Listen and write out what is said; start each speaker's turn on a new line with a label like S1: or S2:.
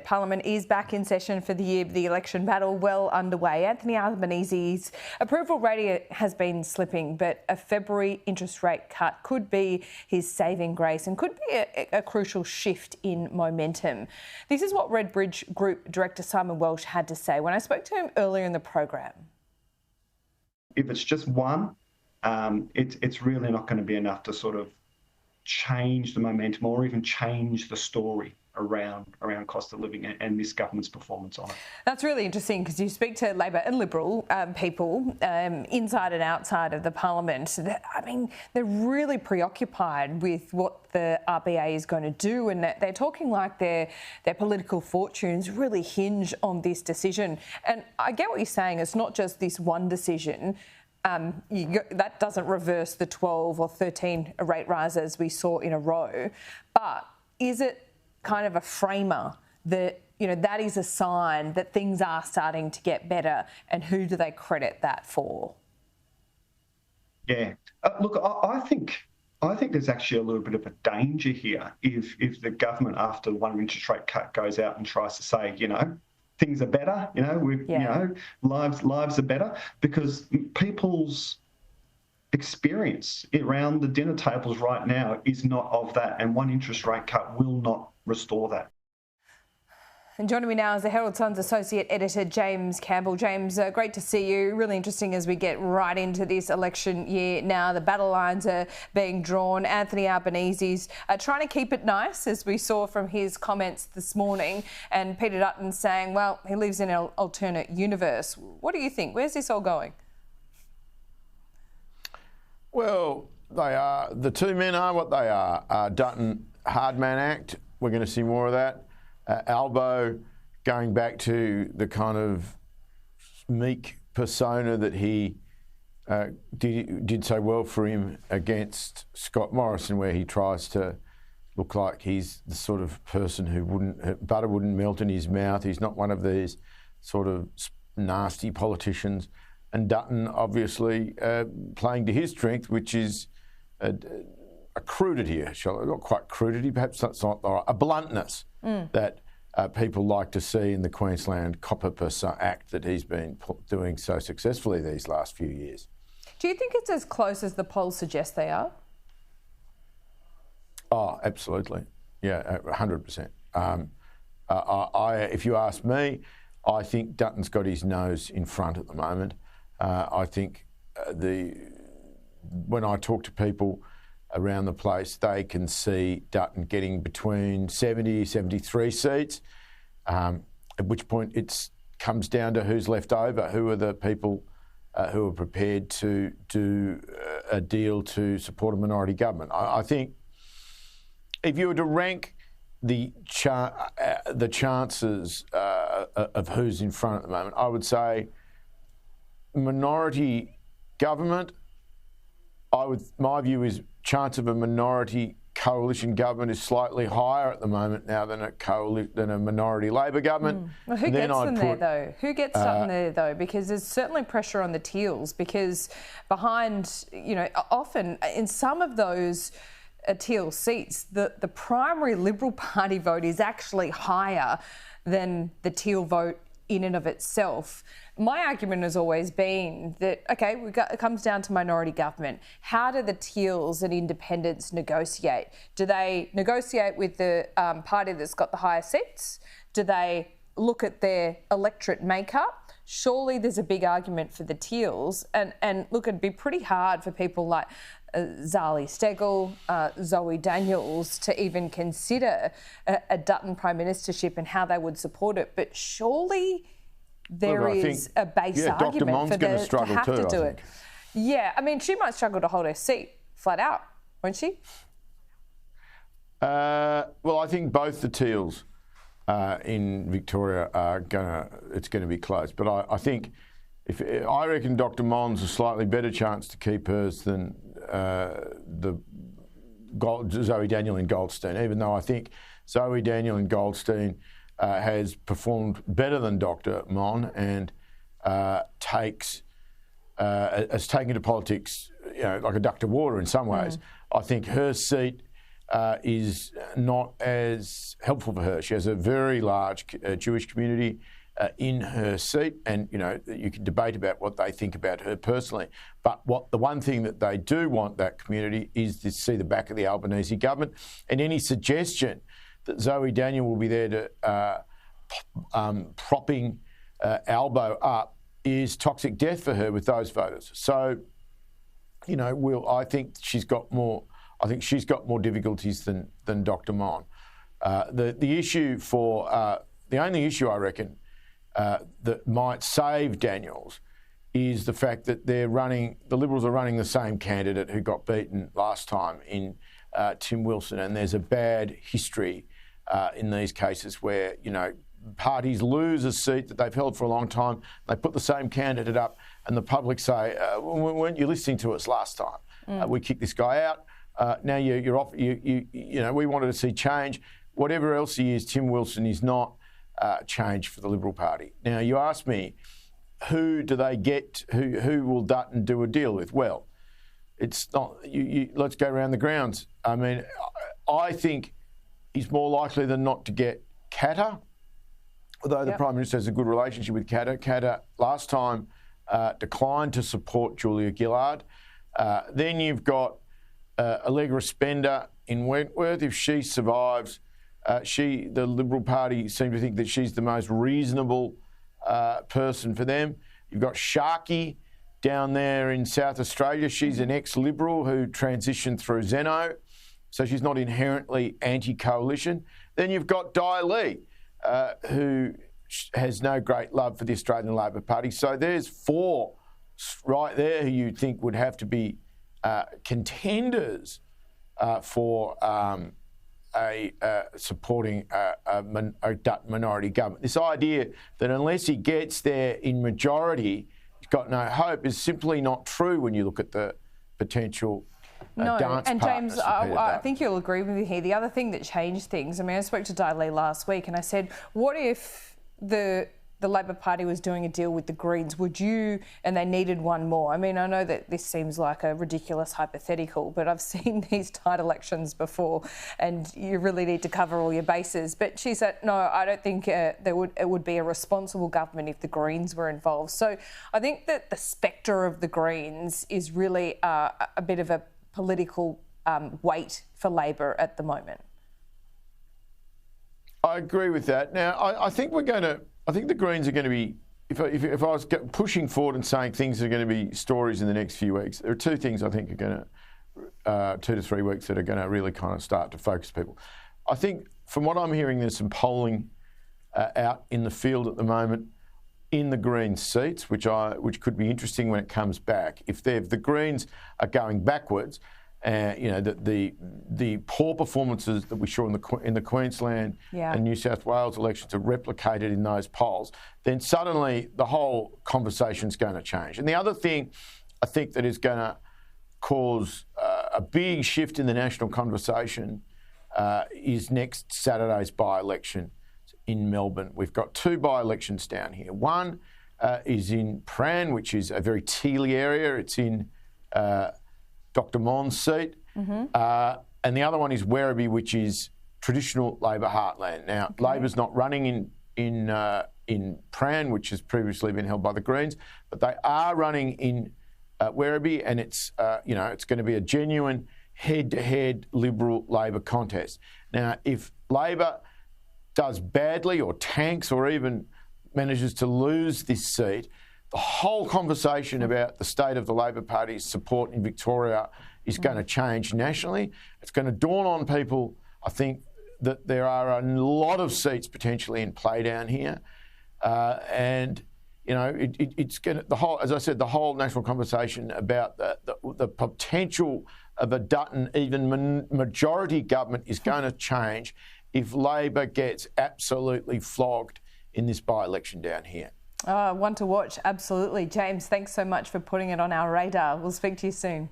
S1: Parliament is back in session for the year, the election battle well underway. Anthony Albanese's approval rating has been slipping, but a February interest rate cut could be his saving grace and could be a crucial shift in momentum. This is what Redbridge Group Director Simon Welsh had to say when I spoke to him earlier in the program.
S2: If it's just one, it's really not going to be enough to sort of change the momentum or even change the story around cost of living and this government's performance on it.
S1: That's really interesting because you speak to Labor and Liberal people inside and outside of the Parliament. I mean, they're really preoccupied with what the RBA is going to do, and they're talking like their political fortunes really hinge on this decision. And I get what you're saying. It's not just this one decision. That doesn't reverse the 12 or 13 rate rises we saw in a row. But is it kind of a framer that, that is a sign that things are starting to get better, and who do they credit that for?
S2: Yeah. Look, I think there's actually a little bit of a danger here if the government, after one interest rate cut, goes out and tries to say, things are better, lives are better, because people's experience around the dinner tables right now is not of that, and one interest rate cut will not restore that.
S1: And joining me now is the Herald Sun's Associate Editor, James Campbell. James, great to see you. Really interesting as we get right into this election year now. The battle lines are being drawn. Anthony Albanese's trying to keep it nice, as we saw from his comments this morning. And Peter Dutton saying, well, he lives in an alternate universe. What do you think? Where's this all going?
S3: Well, the two men are what they are. Dutton, hard man act. We're going to see more of that. Albo going back to the kind of meek persona that he did so well for him against Scott Morrison, where he tries to look like he's the sort of person who butter wouldn't melt in his mouth. He's not one of these sort of nasty politicians. And Dutton obviously playing to his strength, which is a crudity, not quite crudity, perhaps that's not the right, a bluntness that people like to see in the Queensland copper act that he's been doing so successfully these last few years.
S1: Do you think it's as close as the polls suggest they are?
S3: Oh, absolutely. Yeah, 100%. If you ask me, I think Dutton's got his nose in front at the moment. I think when I talk to people around the place, they can see Dutton getting between 70, 73 seats, at which point it comes down to who's left over, who are the people who are prepared to do a deal to support a minority government. I think if you were to rank the chances of who's in front at the moment, I would say minority government, my view is chance of a minority coalition government is slightly higher at the moment now than a minority Labor government.
S1: Well, who gets them there though? Who gets Dutton there though? Because there's certainly pressure on the Teals, because behind, often in some of those Teal seats, the primary Liberal Party vote is actually higher than the Teal vote in and of itself. My argument has always been that, it comes down to minority government. How do the Teals and independents negotiate? Do they negotiate with the party that's got the highest seats? Do they look at their electorate makeup? Surely there's a big argument for the Teals. And look, it'd be pretty hard for people like Zali Steggall, Zoe Daniels to even consider a Dutton Prime Ministership and how they would support it. But surely there is a base argument for them to have to do it. Yeah, I mean, she might struggle to hold her seat flat out, won't she?
S3: Well, I think both the Teals in Victoria it's going to be close. But I think I reckon Dr. Mons a slightly better chance to keep hers than Zoe Daniel and Goldstein, even though I think Zoe Daniel and Goldstein has performed better than Dr. Mon and has taken to politics, like a duck to water in some ways. I think her seat is not as helpful for her. She has a very large Jewish community in her seat, and you can debate about what they think about her personally. But the one thing that they do want, that community, is to see the back of the Albanese government. And any suggestion that Zoe Daniel will be there to propping Albo up is toxic death for her with those voters. So, I think she's got more. I think she's got more difficulties than Dr. Mon. The only issue I reckon that might save Daniels is the fact that the Liberals are running the same candidate who got beaten last time in Tim Wilson, and there's a bad history in these cases where parties lose a seat that they've held for a long time. They put the same candidate up, and the public say, "Weren't you listening to us last time? We kicked this guy out. Now you're off. We wanted to see change. Whatever else he is, Tim Wilson is not change for the Liberal Party." Now you ask me, who do they get? Who will Dutton do a deal with? Well, it's not. Let's go around the grounds. I mean, I think he's more likely than not to get Katter, although the Prime Minister has a good relationship with Katter. Katter last time declined to support Julia Gillard. Then you've got Allegra Spender in Wentworth. If she survives, the Liberal Party seem to think that she's the most reasonable person for them. You've got Sharkey down there in South Australia. She's an ex-Liberal who transitioned through Zeno, so she's not inherently anti-coalition. Then you've got Di Lee, who has no great love for the Australian Labor Party. So there's four right there who you think would have to be contenders for supporting a minority government. This idea that unless he gets there in majority, he's got no hope is simply not true when you look at the potential dance
S1: and
S3: partners
S1: James, I think you'll agree with me here. The other thing that changed things, I spoke to Di Lee last week and I said, what if the Labor Party was doing a deal with the Greens, would you, and they needed one more? I know that this seems like a ridiculous hypothetical, but I've seen these tight elections before and you really need to cover all your bases. But she said, no, I don't think it would be a responsible government if the Greens were involved. So I think that the spectre of the Greens is really a bit of a political weight for Labor at the moment.
S3: I agree with that. Now, I think the Greens are going to be, if I was pushing forward and saying things are going to be stories in the next few weeks, there are two things I think are going to, 2 to 3 weeks, that are going to really kind of start to focus people. I think from what I'm hearing, there's some polling out in the field at the moment in the Greens seats, which could be interesting when it comes back. If the Greens are going backwards, the poor performances that we saw in the Queensland and New South Wales elections are replicated in those polls, then suddenly the whole conversation's going to change. And the other thing I think that is going to cause a big shift in the national conversation is next Saturday's by-election in Melbourne. We've got two by-elections down here. One is in Pran, which is a very Teely area. It's in Dr. Mon's seat. And the other one is Werribee, which is traditional Labor heartland. Now, Labor's not running in Pran, which has previously been held by the Greens, but they are running in Werribee, and it's going to be a genuine head-to-head Liberal-Labor contest. Now, if Labor does badly or tanks or even manages to lose this seat, the whole conversation about the state of the Labor Party's support in Victoria is going to change nationally. It's going to dawn on people, I think, that there are a lot of seats potentially in play down here, and it's going to as I said, the whole national conversation about the potential of a Dutton even majority government is going to change if Labor gets absolutely flogged in this by-election down here.
S1: One to watch, absolutely. James, thanks so much for putting it on our radar. We'll speak to you soon.